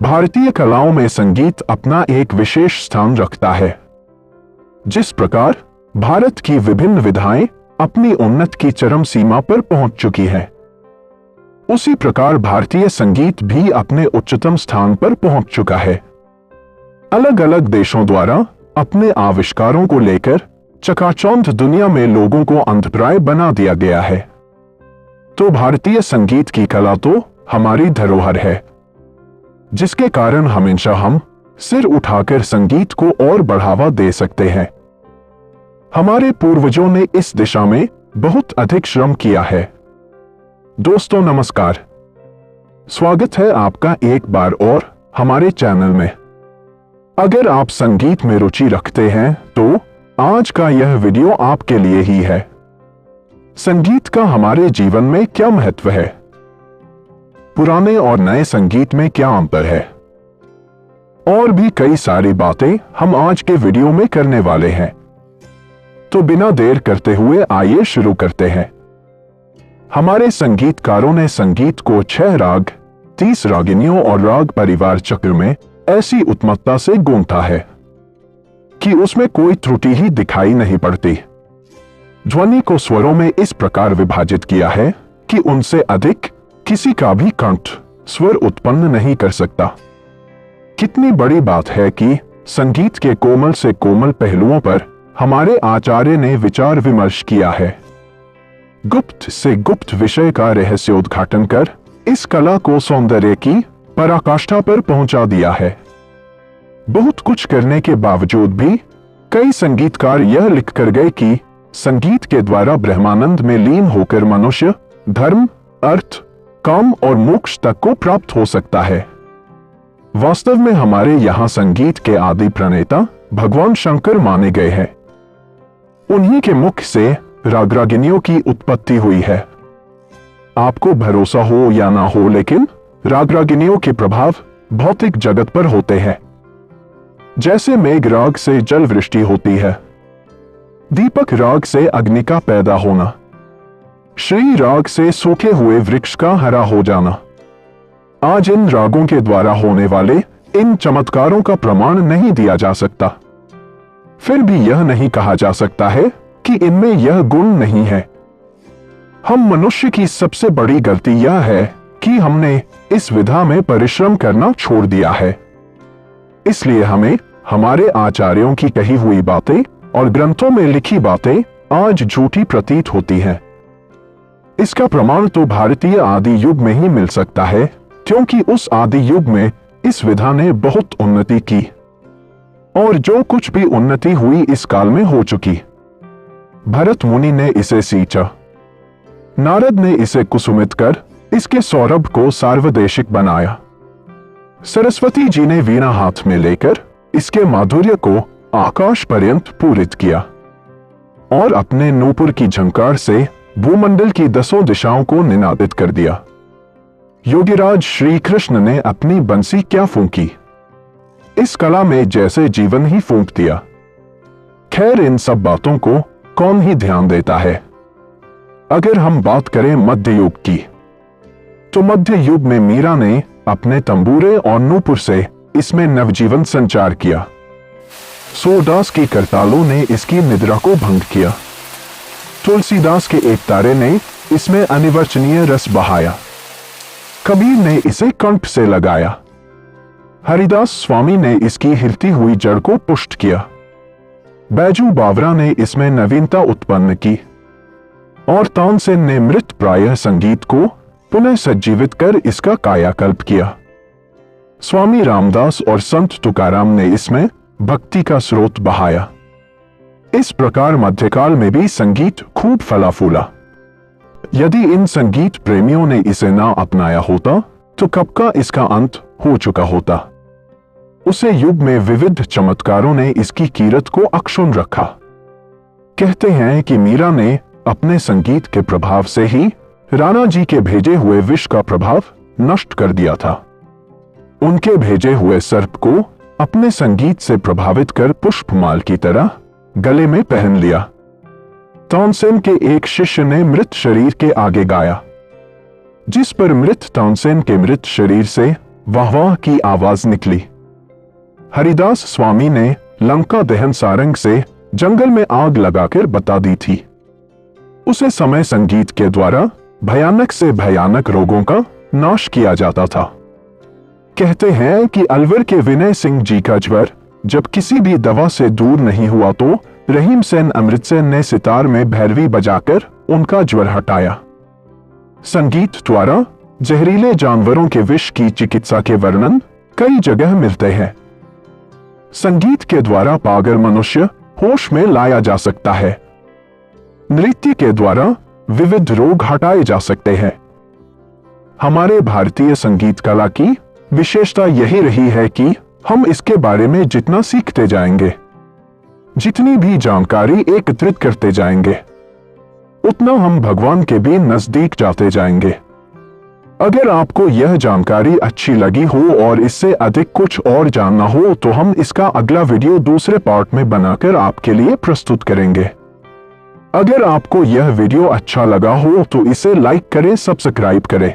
भारतीय कलाओं में संगीत अपना एक विशेष स्थान रखता है। जिस प्रकार भारत की विभिन्न विधाएं अपनी उन्नति की चरम सीमा पर पहुंच चुकी है, उसी प्रकार भारतीय संगीत भी अपने उच्चतम स्थान पर पहुंच चुका है। अलग अलग देशों द्वारा अपने आविष्कारों को लेकर चकाचौंध दुनिया में लोगों को अंधप्राय बना दिया गया है। तो भारतीय संगीत की कला तो हमारी धरोहर है, जिसके कारण हमेशा हम सिर उठाकर संगीत को और बढ़ावा दे सकते हैं। हमारे पूर्वजों ने इस दिशा में बहुत अधिक श्रम किया है। दोस्तों नमस्कार, स्वागत है आपका एक बार और हमारे चैनल में। अगर आप संगीत में रुचि रखते हैं तो आज का यह वीडियो आपके लिए ही है। संगीत का हमारे जीवन में क्या महत्व है? पुराने और नए संगीत में क्या अंतर है? और भी कई सारी बातें हम आज के वीडियो में करने वाले हैं। तो बिना देर करते हुए आइए शुरू करते हैं। हमारे संगीतकारों ने संगीत को 6 राग, 30 रागिनियों और राग परिवार चक्र में ऐसी उत्तमता से गूंथा है कि उसमें कोई त्रुटि ही दिखाई नहीं पड़ती। ध्वनि को स्वरों में इस प्रकार विभाजित किया है कि उनसे अधिक किसी का भी कंठ स्वर उत्पन्न नहीं कर सकता। कितनी बड़ी बात है कि संगीत के कोमल से कोमल पहलुओं पर हमारे आचार्य ने विचार विमर्श किया है। गुप्त से गुप्त विषय का रहस्योद्घाटन कर इस कला को सौंदर्य की पराकाष्ठा पर पहुंचा दिया है। बहुत कुछ करने के बावजूद भी कई संगीतकार यह लिख कर गए कि संगीत के द्वारा ब्रह्मानंद में लीन होकर मनुष्य धर्म, अर्थ, काम और मोक्ष तक को प्राप्त हो सकता है। वास्तव में हमारे यहां संगीत के आदि प्रणेता भगवान शंकर माने गए हैं। उन्हीं के मुख से राग रागिनियों की उत्पत्ति हुई है। आपको भरोसा हो या ना हो, लेकिन राग रागिनियों के प्रभाव भौतिक जगत पर होते हैं। जैसे मेघ राग से जल वृष्टि होती है, दीपक राग से अग्नि का पैदा होना, श्री राग से सूखे हुए वृक्ष का हरा हो जाना, आज इन रागों के द्वारा होने वाले इन चमत्कारों का प्रमाण नहीं दिया जा सकता। फिर भी यह नहीं कहा जा सकता है कि इनमें यह गुण नहीं है। हम मनुष्य की सबसे बड़ी गलती यह है कि हमने इस विधा में परिश्रम करना छोड़ दिया है। इसलिए हमें हमारे आचार्यों की कही हुई बातें और ग्रंथों में लिखी बातें आज झूठी प्रतीत होती हैं। इसका प्रमाण तो भारतीय आदि युग में ही मिल सकता है, क्योंकि उस आदि युग में इस विधा ने बहुत उन्नति की और जो कुछ भी उन्नति हुई इस काल में हो चुकी। भरत मुनि ने इसे सींचा, नारद ने इसे कुसुमित कर इसके सौरभ को सार्वदेशिक बनाया, सरस्वती जी ने वीणा हाथ में लेकर इसके माधुर्य को आकाश पर्यंत पूरित किया और अपने नूपुर की झंकार से भूमंडल की 10 दिशाओं को निनादित कर दिया। योगीराज श्री कृष्ण ने अपनी बंसी क्या फूंकी, इस कला में जैसे जीवन ही फूंक दिया। खैर, इन सब बातों को कौन ही ध्यान देता है। अगर हम बात करें मध्य युग की, तो मध्य युग में मीरा ने अपने तंबूरे और नूपुर से इसमें नवजीवन संचार किया। सूरदास की करतालों ने इसकी निद्रा को भंग किया। तुलसीदास के एक तारे ने इसमें अनिवर्चनीय रस बहाया। कबीर ने इसे कंठ से लगाया। हरिदास स्वामी ने इसकी हिलती हुई जड़ को पुष्ट किया। बैजू बावरा ने इसमें नवीनता उत्पन्न की और तानसेन ने मृत प्रायः संगीत को पुनः सज्जीवित कर इसका कायाकल्प किया। स्वामी रामदास और संत तुकाराम ने इसमें भक्ति का स्रोत बहाया। इस प्रकार मध्यकाल में भी संगीत खूब फला फूला। यदि इन संगीत प्रेमियों ने इसे ना अपनाया होता तो कब का इसका अंत हो चुका होता। उसे युग में विविध चमत्कारों ने इसकी कीरत को अक्षुण्ण रखा। कहते हैं कि मीरा ने अपने संगीत के प्रभाव से ही राणा जी के भेजे हुए विष का प्रभाव नष्ट कर दिया था। उनके भेजे हुए सर्प को अपने संगीत से प्रभावित कर पुष्पमाल की तरह गले में पहन लिया। तानसेन के एक शिष्य ने मृत शरीर के आगे गाया, जिस पर मृत तानसेन के मृत शरीर से वाह वाह की आवाज निकली। हरिदास स्वामी ने लंका दहन सारंग से जंगल में आग लगाकर बता दी थी। उसे समय संगीत के द्वारा भयानक से भयानक रोगों का नाश किया जाता था। कहते हैं कि अलवर के विनय सिंह जी का ज्वर जब किसी भी दवा से दूर नहीं हुआ तो रहीम सेन अमृतसर ने सितार में भैरवी बजाकर उनका ज्वर हटाया। संगीत द्वारा जहरीले जानवरों के विष की चिकित्सा के वर्णन कई जगह मिलते हैं। संगीत के द्वारा पागल मनुष्य होश में लाया जा सकता है। नृत्य के द्वारा विविध रोग हटाए जा सकते हैं। हमारे भारतीय संगीत कला की विशेषता यही रही है कि हम इसके बारे में जितना सीखते जाएंगे, जितनी भी जानकारी एकत्रित करते जाएंगे, उतना हम भगवान के भी नजदीक जाते जाएंगे। अगर आपको यह जानकारी अच्छी लगी हो और इससे अधिक कुछ और जानना हो तो हम इसका अगला वीडियो दूसरे पार्ट में बनाकर आपके लिए प्रस्तुत करेंगे। अगर आपको यह वीडियो अच्छा लगा हो तो इसे लाइक करें, सब्सक्राइब करें।